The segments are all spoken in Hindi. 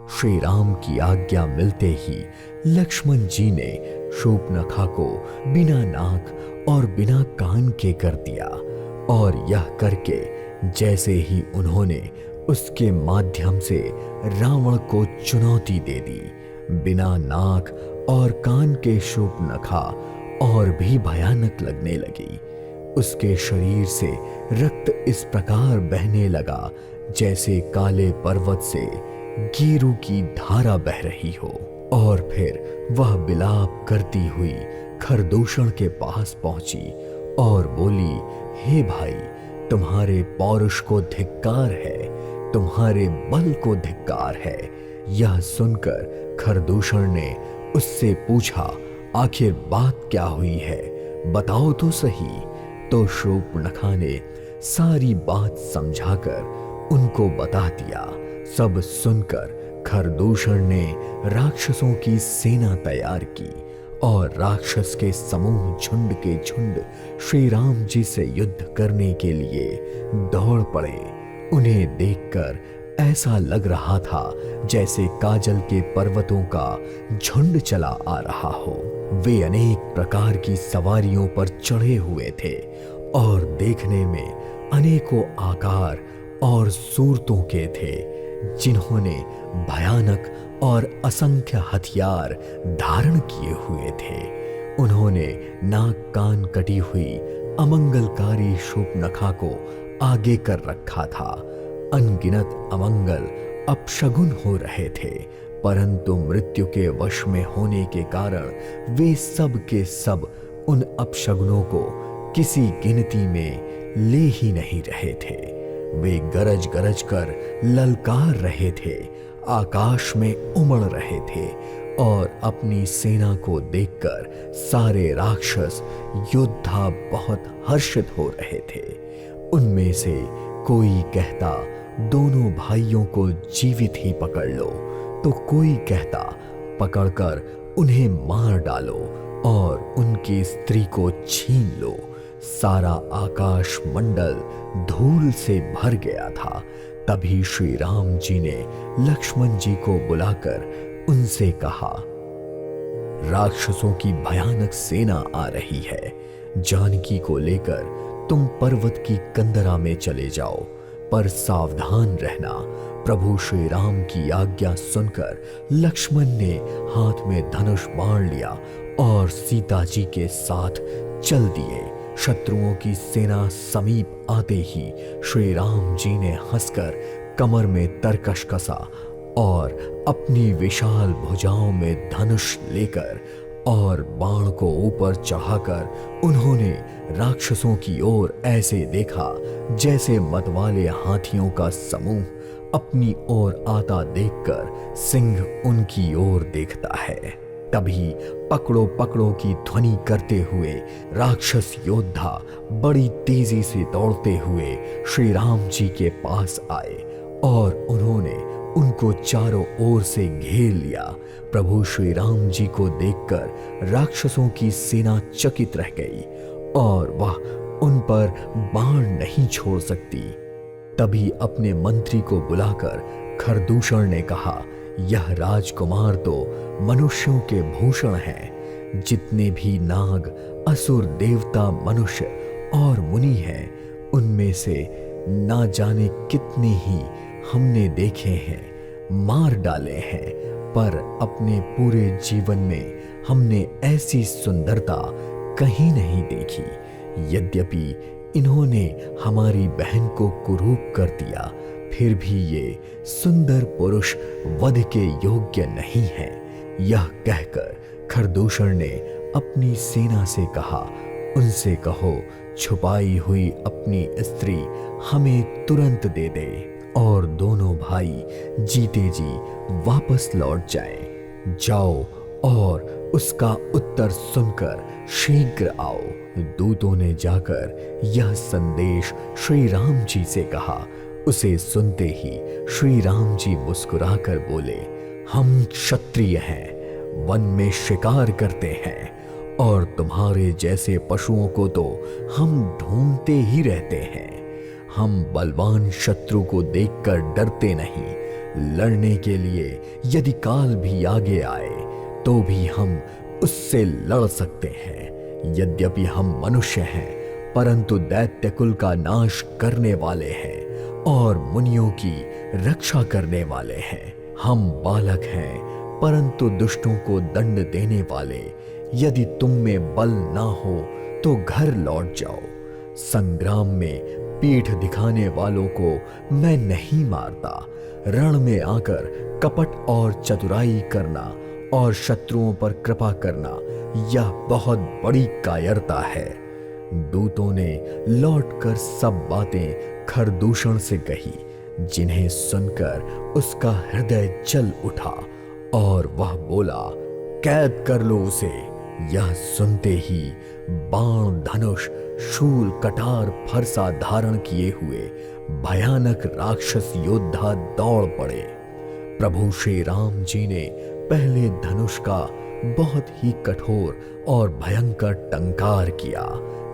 श्री राम की आज्ञा मिलते ही लक्ष्मण जी ने शूर्पणखा को बिना नाक और बिना कान के कर दिया, और यह करके जैसे ही उन्होंने उसके माध्यम से रावण को चुनौती दे दी, बिना नाक और कान के शूर्पणखा और भी भयानक लगने लगी। उसके शरीर से रक्त इस प्रकार बहने लगा जैसे काले पर्वत से गीरू की धारा बह रही हो। और फिर वह विलाप करती हुई खरदूषण के पास पहुंची और बोली, हे भाई, तुम्हारे पौरुष को धिक्कार है, तुम्हारे बल को धिक्कार है। यह सुनकर खरदूषण ने उससे पूछा, आखिर बात क्या हुई है, बताओ तो सही। तो शूर्पणखा ने सारी बात समझाकर उनको बता दिया। सब सुनकर खरदूषण ने राक्षसों की सेना तैयार की और राक्षस के समूह झुंड के झुंड श्री राम जी से युद्ध करने के लिए दौड़ पड़े। उन्हें देखकर ऐसा लग रहा था जैसे काजल के पर्वतों का झुंड चला आ रहा हो। वे अनेक प्रकार की सवारियों पर चढ़े हुए थे और देखने में अनेकों आकार और सूरतों के थे, जिन्होंने भयानक और असंख्य हथियार धारण किए हुए थे। उन्होंने नाक कान कटी हुई अमंगलकारी शूर्पणखा को आगे कर रखा था। अनगिनत अमंगल अपशगुन हो रहे थे, परंतु मृत्यु के वश में होने के कारण वे सब के सब उन अपशगुनों को किसी गिनती में ले ही नहीं रहे थे। वे गरज गरज कर ललकार रहे थे, आकाश में उमड़ रहे थे और अपनी सेना को देखकर सारे राक्षस योद्धा बहुत हर्षित हो रहे थे। उनमें से कोई कहता, दोनों भाइयों को जीवित ही पकड़ लो, तो कोई कहता, पकड़कर उन्हें मार डालो और उनकी स्त्री को छीन लो। सारा आकाश मंडल धूल से भर गया था। तभी श्री राम जी ने लक्ष्मण जी को बुलाकर उनसे कहा, राक्षसों की भयानक सेना आ रही है। जानकी को लेकर तुम पर्वत की कंदरा में चले जाओ, पर सावधान रहना। प्रभु श्री राम की आज्ञा सुनकर लक्ष्मण ने हाथ में धनुष बाण लिया और सीता जी के साथ चल दिए। शत्रुओं की सेना समीप आते ही श्री राम जी ने हंसकर कमर में तरकश कसा और अपनी विशाल भुजाओं में धनुष लेकर और बाण को ऊपर चढ़ाकर उन्होंने राक्षसों की ओर ऐसे देखा जैसे मतवाले हाथियों का समूह अपनी ओर आता देखकर सिंह उनकी ओर देखता है। तभी पकड़ो पकड़ो की ध्वनि करते हुए राक्षस योद्धा बड़ी तेजी से दौड़ते हुए श्री राम जी के पास आए और उन्होंने उनको चारों ओर से घेर लिया। प्रभु श्री राम जी को देखकर राक्षसों की सेना चकित रह गई और वह उन पर बाण नहीं छोड़ सकती। तभी अपने मंत्री को बुलाकर खरदूषण ने कहा, यह राजकुमार तो मनुष्यों के भूषण हैं। जितने भी नाग, असुर, देवता, मनुष्य और मुनि हैं, उनमें से ना जाने कितने ही हमने देखे हैं, मार डाले हैं, पर अपने पूरे जीवन में हमने ऐसी सुंदरता कहीं नहीं देखी। यद्यपि इन्होंने हमारी बहन को कुरूप कर दिया, फिर भी ये सुंदर पुरुष वध के योग्य नहीं है। यह कहकर खरदूषण ने अपनी सेना से कहा, उनसे कहो छुपाई हुई अपनी स्त्री हमें तुरंत दे दे और दोनों भाई जीते जी वापस लौट जाएं। जाओ और उसका उत्तर सुनकर शीघ्र आओ। दूतों ने जाकर यह संदेश श्री राम जी से कहा। उसे सुनते ही श्री राम जी मुस्कुराकर बोले, हम क्षत्रिय हैं, वन में शिकार करते हैं और तुम्हारे जैसे पशुओं को तो हम ढूंढते ही रहते हैं। हम बलवान शत्रु को देखकर डरते नहीं, लड़ने के लिए यदि काल भी आगे आए तो भी हम उससे लड़ सकते हैं। यद्यपि हम मनुष्य हैं, परंतु दैत्य कुल का नाश करने वाले हैं और मुनियों की रक्षा करने वाले हैं। हम बालक हैं, परंतु दुष्टों को दंड देने वाले। यदि तुम में बल ना हो तो घर लौट जाओ। संग्राम में पीठ दिखाने वालों को मैं नहीं मारता। रण में आकर कपट और चतुराई करना और शत्रुओं पर कृपा करना, यह बहुत बड़ी कायरता है। दूतों ने लौटकर सब बातें खरदूषण से कही, जिन्हें सुनकर उसका हृदय जल उठा और वह बोला, कैद कर लो उसे। यह सुनते ही बाण, धनुष, शूल, कटार, फरसा धारण किए हुए भयानक राक्षस योद्धा दौड़ पड़े। प्रभु श्री राम जी ने पहले धनुष का बहुत ही कठोर और भयंकर टंकार किया,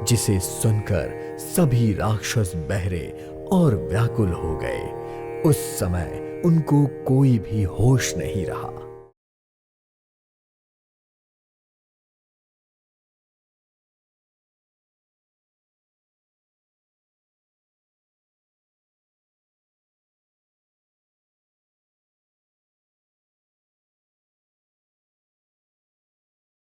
जिसे सुनकर सभी राक्षस बहरे और व्याकुल हो गए। उस समय उनको कोई भी होश नहीं रहा।